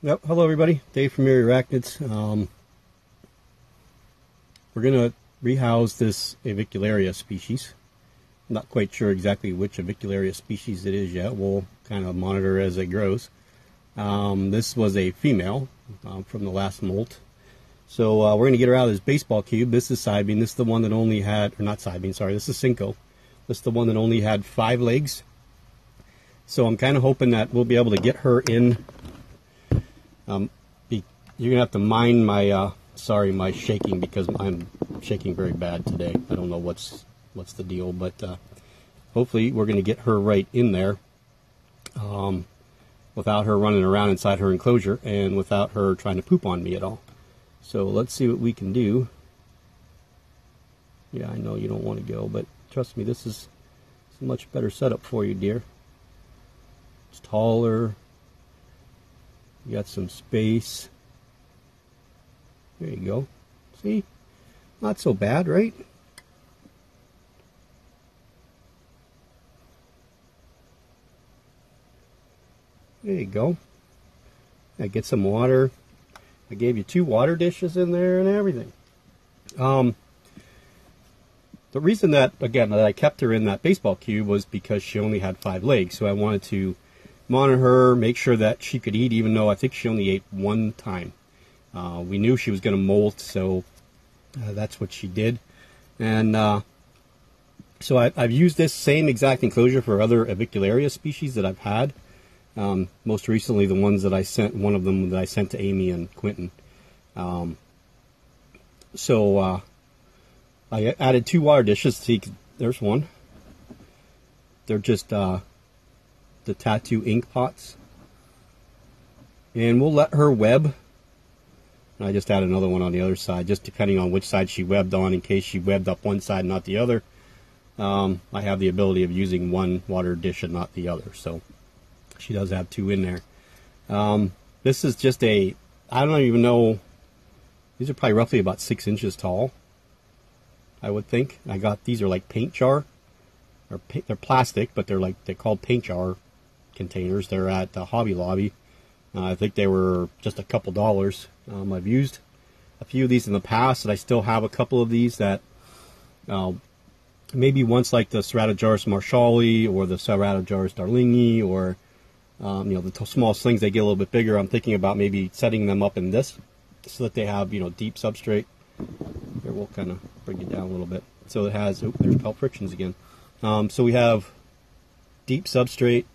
Yep. Hello, everybody. Dave from Area Arachnids. We're going to rehouse this Avicularia species. I'm not quite sure exactly which Avicularia species it is yet. We'll kind of monitor as it grows. This was a female from the last molt. So we're going to get her out of this baseball cube. This is side beam. This is the one that only had, or not side beam, sorry. This is Cinco. This is the one that only had 5 legs. So I'm kind of hoping that we'll be able to get her in. You're going to have to mind my, my shaking, because I'm shaking very bad today. I don't know what's the deal, but hopefully we're going to get her right in there without her running around inside her enclosure and without her trying to poop on me at all. So let's see what we can do. Yeah, I know you don't want to go, but trust me, this is a much better setup for you, dear. It's taller. You got some space. There you go. See? Not so bad, right? There you go. I get some water. I gave you 2 water dishes in there and everything. The reason that, again, that I kept her in that baseball cube was because she only had 5 legs. So I wanted to monitor her, make sure that she could eat, even though I think she only ate 1 time. We knew she was going to molt, so that's what she did. And so I've used this same exact enclosure for other Avicularia species that I've had. Most recently, the ones that I sent, one of them that I sent to Amy and Quentin. So I added 2 water dishes. See, there's one. They're just the tattoo ink pots. And we'll let her web. I just added another one on the other side, just depending on which side she webbed on. In case she webbed up one side, not the other, I have the ability of using 1 water dish and not the other. So she does have 2 in there. This is just I don't even know, these are probably roughly about 6 inches tall, I would think. These are like paint jar, they're plastic, but they're called paint jar containers. They're at the Hobby Lobby. I think they were just a couple dollars. I've used a few of these in the past, and I still have a couple of these that maybe once, like the Ceratojaurus marshalli or the Ceratojaurus darlingi, or the small slings, they get a little bit bigger. I'm thinking about maybe setting them up in this so that they have deep substrate. Here, we'll kind of bring it down a little bit. So it has, there's pelt frictions again. So we have deep substrate,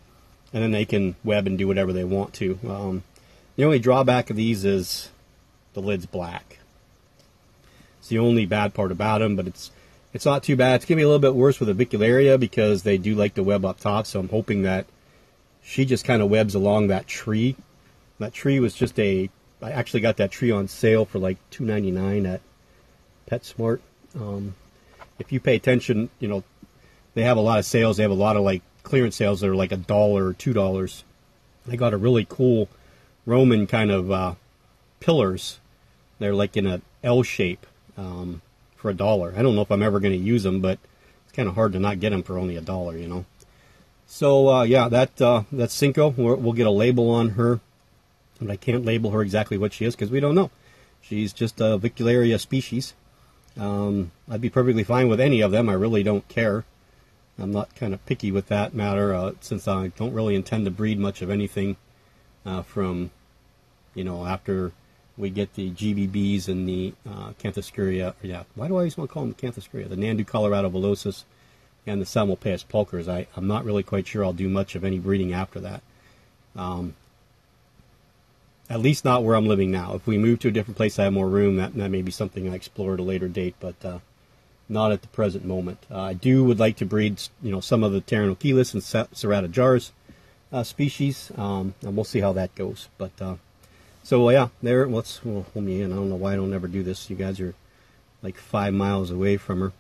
and then they can web and do whatever they want to. The only drawback of these is the lid's black. It's the only bad part about them, but it's not too bad. It's going to be a little bit worse with Avicularia because they do like to web up top, so I'm hoping that she just kind of webs along that tree. That tree was just I actually got that tree on sale for like $2.99 at PetSmart. If you pay attention, they have a lot of sales. They have a lot of like clearance sales that are like $1 or $2. They got a really cool Roman kind of pillars. They're like in an L shape for $1. I don't know if I'm ever going to use them, but it's kind of hard to not get them for only $1, So yeah, that's Cinco. We'll get a label on her, but I can't label her exactly what she is because we don't know. She's just a Avicularia species. I'd be perfectly fine with any of them. I really don't care. I'm not kind of picky with that matter, since I don't really intend to breed much of anything from, after we get the GBBs and the Canthoscuria. Yeah, why do I always want to call them Canthoscuria? The Nandu Colorado Velocis and the Salmopaeus pulchers. I'm not really quite sure I'll do much of any breeding after that. At least not where I'm living now. If we move to a different place, I have more room. That may be something I explore at a later date, but not at the present moment. I would like to breed, some of the Tarantula and Ceratojaurus species, and we'll see how that goes. But so yeah, there. Let's hold me in. I don't know why I don't ever do this. You guys are like 5 miles away from her.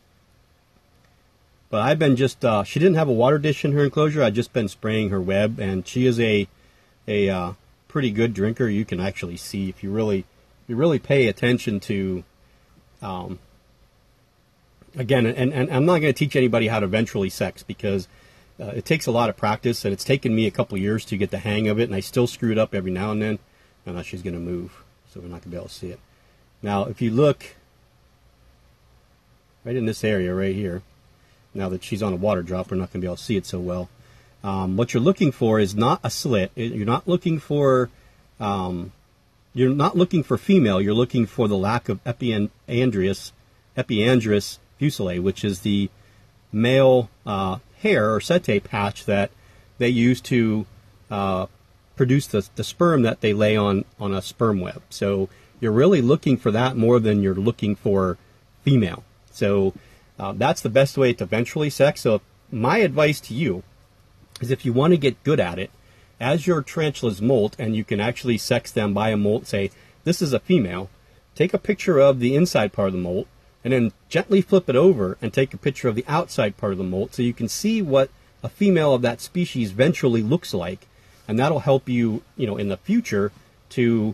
But I've been just. She didn't have a water dish in her enclosure. I've just been spraying her web, and she is a pretty good drinker. You can actually see if you really pay attention to. Again, and I'm not going to teach anybody how to ventrally sex because it takes a lot of practice, and it's taken me a couple years to get the hang of it, and I still screw it up every now and then. Now she's going to move, so we're not going to be able to see it. Now, if you look right in this area right here, now that she's on a water drop, we're not going to be able to see it so well. What you're looking for is not a slit. You're not looking for female. You're looking for the lack of epiandrous fusillae, which is the male hair or setae patch that they use to produce the sperm that they lay on a sperm web. So you're really looking for that more than you're looking for female. So that's the best way to ventrally sex. So my advice to you is, if you want to get good at it, as your tarantulas molt and you can actually sex them by a molt, say this is a female, take a picture of the inside part of the molt and then gently flip it over and take a picture of the outside part of the molt so you can see what a female of that species ventrally looks like, and that'll help you, in the future to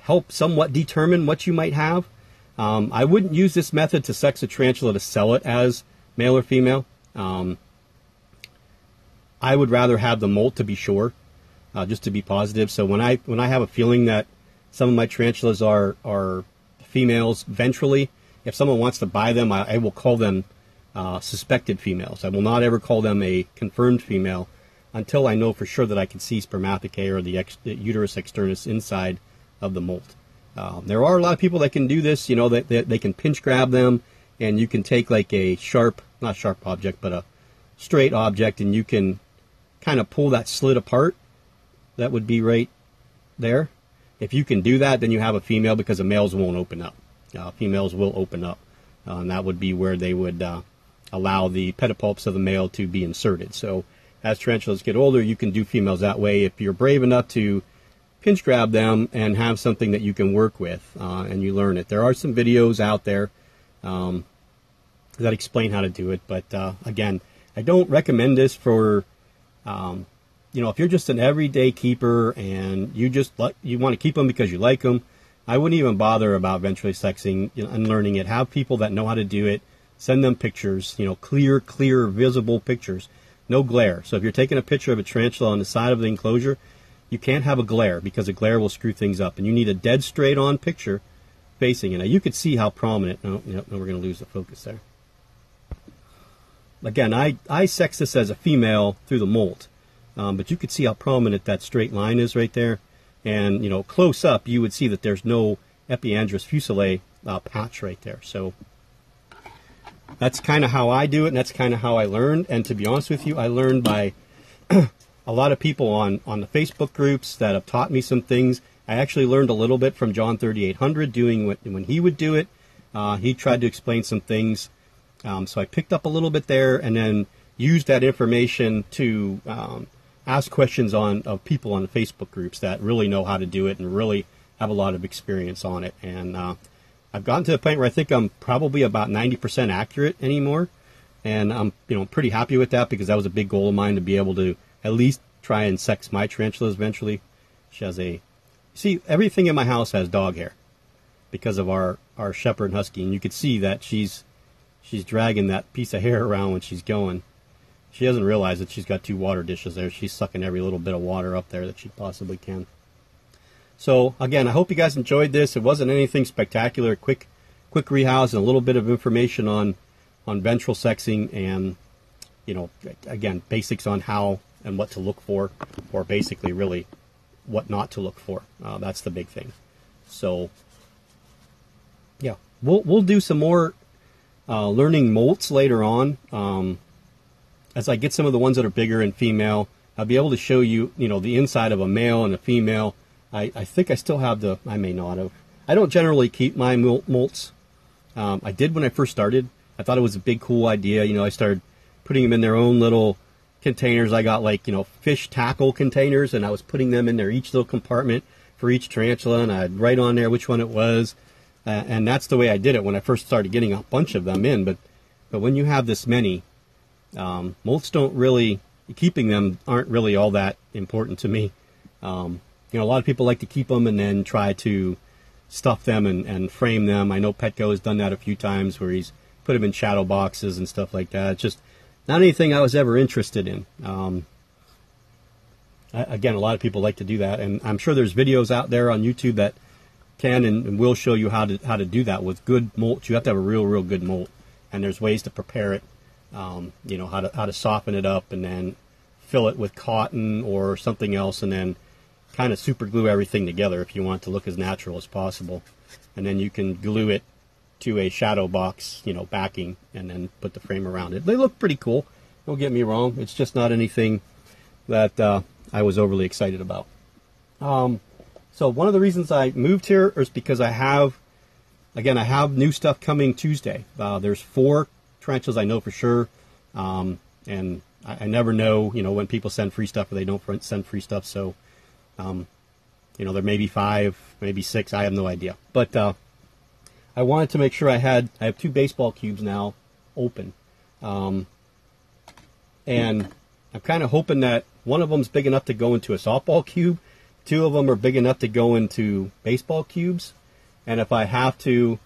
help somewhat determine what you might have. I wouldn't use this method to sex a tarantula to sell it as male or female. I would rather have the molt to be sure, just to be positive. So when I have a feeling that some of my tarantulas are females ventrally, if someone wants to buy them, I will call them suspected females. I will not ever call them a confirmed female until I know for sure that I can see spermathecae or the uterus externus inside of the molt. There are a lot of people that can do this. They can pinch grab them, and you can take like a not sharp object, but a straight object, and you can kind of pull that slit apart. That would be right there. If you can do that, then you have a female, because the males won't open up. Females will open up, and that would be where they would allow the pedipalps of the male to be inserted. So as tarantulas get older, you can do females that way if you're brave enough to pinch grab them and have something that you can work with, and you learn it. There are some videos out there that explain how to do it, but again, I don't recommend this for if you're just an everyday keeper and you want to keep them because you like them. I wouldn't even bother about ventrally sexing and learning it. Have people that know how to do it. Send them pictures, clear, visible pictures. No glare. So if you're taking a picture of a tarantula on the side of the enclosure, you can't have a glare, because a glare will screw things up. And you need a dead straight on picture facing it. Now you could see how prominent. No, we're going to lose the focus there. Again, I sex this as a female through the molt, but you could see how prominent that straight line is right there. And, close up, you would see that there's no epiandrous fusillae patch right there. So that's kind of how I do it, and that's kind of how I learned. And to be honest with you, I learned by a lot of people on the Facebook groups that have taught me some things. I actually learned a little bit from John 3800 doing when he would do it. He tried to explain some things. So I picked up a little bit there, and then used that information to ask questions of people on the Facebook groups that really know how to do it and really have a lot of experience on it. And I've gotten to the point where I think I'm probably about 90% accurate anymore, and I'm pretty happy with that, because that was a big goal of mine, to be able to at least try and sex my tarantulas eventually. She has everything in my house has dog hair because of our shepherd husky, and you could see that she's dragging that piece of hair around when she's going. She doesn't realize that she's got 2 water dishes there. She's sucking every little bit of water up there that she possibly can. So again, I hope you guys enjoyed this. It wasn't anything spectacular. Quick rehouse and a little bit of information on ventral sexing, and again, basics on how and what to look for, or basically really what not to look for. That's the big thing. So yeah, we'll do some more learning molts later on. As I get some of the ones that are bigger and female, I'll be able to show you, the inside of a male and a female. I think I still have I may not have. I don't generally keep my molts. I did when I first started. I thought it was a big, cool idea. I started putting them in their own little containers. I got fish tackle containers, and I was putting them in each little compartment for each tarantula, and I'd write on there which one it was. And that's the way I did it when I first started getting a bunch of them in. But when you have this many, molts keeping them aren't really all that important to me. A lot of people like to keep them and then try to stuff them and frame them. I know Petco has done that a few times, where he's put them in shadow boxes and stuff like that. It's just not anything I was ever interested in. again, a lot of people like to do that, and I'm sure there's videos out there on YouTube that can and will show you how to do that with good mulch. You have to have a real good mulch, and there's ways to prepare it. You know, how to soften it up and then fill it with cotton or something else, and then kind of super glue everything together if you want it to look as natural as possible. And then you can glue it to a shadow box, you know, backing, and then put the frame around it. They look pretty cool. Don't get me wrong. It's just not anything that I was overly excited about. So one of the reasons I moved here is because I have new stuff coming Tuesday. There's 4 tarantulas I know for sure, and I never know, you know, when people send free stuff or they don't send free stuff. So, you know, there may be 5, maybe 6. I have no idea. But I wanted to make sure I have 2 baseball cubes now open, and I'm kind of hoping that one of them is big enough to go into a softball cube. 2 of them are big enough to go into baseball cubes. And if I have to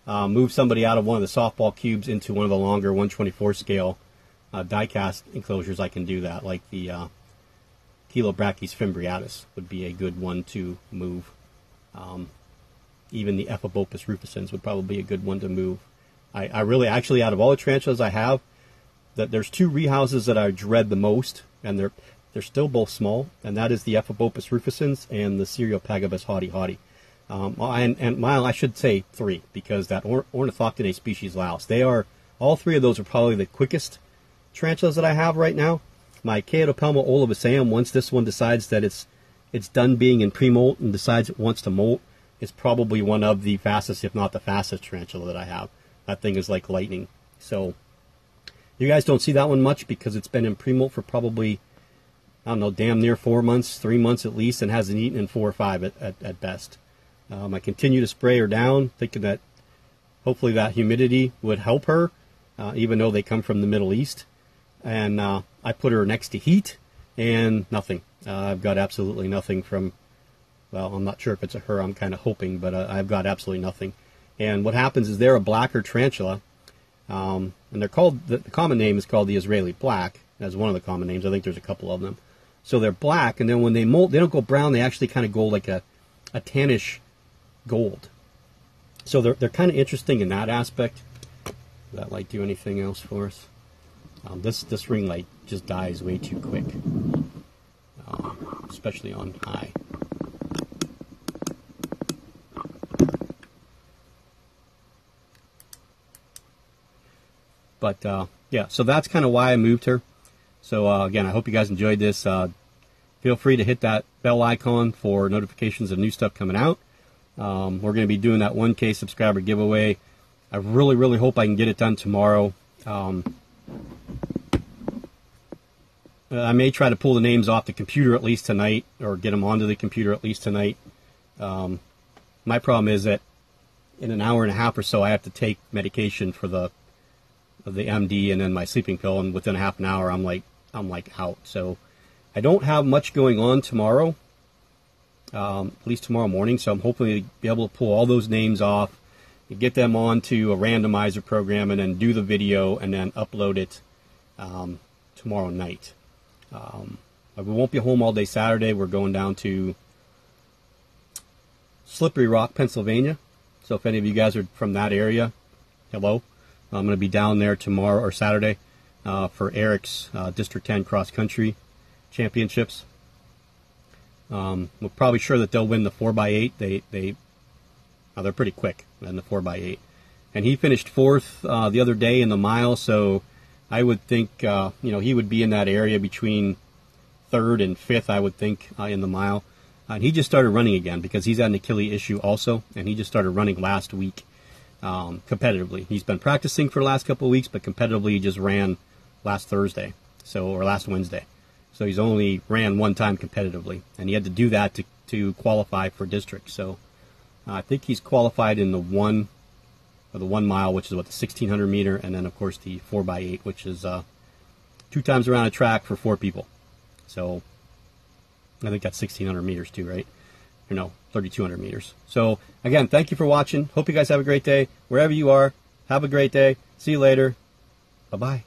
move somebody out of one of the softball cubes into one of the longer 124 scale die-cast enclosures, I can do that. Like the Chilobrachys fimbriatus would be a good one to move. Even the Ephebopus rufescens would probably be a good one to move. I really, actually, out of all the tarantulas I have, that there's 2 rehouses that I dread the most, and they're still both small, and that is the Ephebopus rufescens and the Cereopagabus haughty. Well, I should say 3, because that Ornithoctinae species Laos. All 3 of those are probably the quickest tarantulas that I have right now. My Chaetopelma olivaceum, once this one decides that it's done being in pre-molt and decides it wants to molt, is probably one of the fastest, if not the fastest, tarantula that I have. That thing is like lightning. So you guys don't see that one much because it's been in pre-molt for probably, I don't know, damn near 4 months, 3 months at least, and hasn't eaten in 4 or 5 at best. I continue to spray her down, thinking that hopefully that humidity would help her, even though they come from the Middle East. And I put her next to heat, and nothing. I've got absolutely nothing from, well, I'm not sure if it's a her, I'm kind of hoping, but I've got absolutely nothing. And what happens is they're a blacker tarantula, and they're called, the common name is called the Israeli black, as one of the common names. I think there's a couple of them. So they're black, and then when they molt, they don't go brown, they actually kind of go like a tannish gold. So they're kind of interesting in that aspect. Does that light do anything else for us? This ring light just dies way too quick, especially on high. But yeah, so that's kind of why I moved her. So again, I hope you guys enjoyed this. Feel free to hit that bell icon for notifications of new stuff coming out. We're going to be doing that 1K subscriber giveaway. I really hope I can get it done tomorrow. I may try to pull the names off the computer at least tonight, or get them onto the computer at least tonight. My problem is that in an hour and a half or so, I have to take medication for the MD and then my sleeping pill, and within a half an hour, I'm like out. So I don't have much going on tomorrow, at least tomorrow morning. So I'm hoping to be able to pull all those names off and get them onto a randomizer program, and then do the video and then upload it tomorrow night. We won't be home all day Saturday. We're going down to Slippery Rock, Pennsylvania. So if any of you guys are from that area, hello. I'm going to be down there tomorrow or Saturday for Eric's District 10 Cross Country Championships. We're probably sure that they'll win the 4x8. They're pretty quick in the 4x8. And he finished 4th the other day in the mile, so I would think he would be in that area between 3rd and 5th, I would think, in the mile. And he just started running again because he's had an Achilles issue also, and he just started running last week competitively. He's been practicing for the last couple of weeks, but competitively he just ran last Thursday, or last Wednesday. So he's only ran one time competitively, and he had to do that to qualify for district. So I think he's qualified in the 1 mile, which is what, the 1600 meter, and then of course the 4x8, which is 2 times around a track for 4 people. So I think that's 1600 meters too, right? Or no, 3200 meters. So again, thank you for watching. Hope you guys have a great day. Wherever you are, have a great day. See you later. Bye-bye.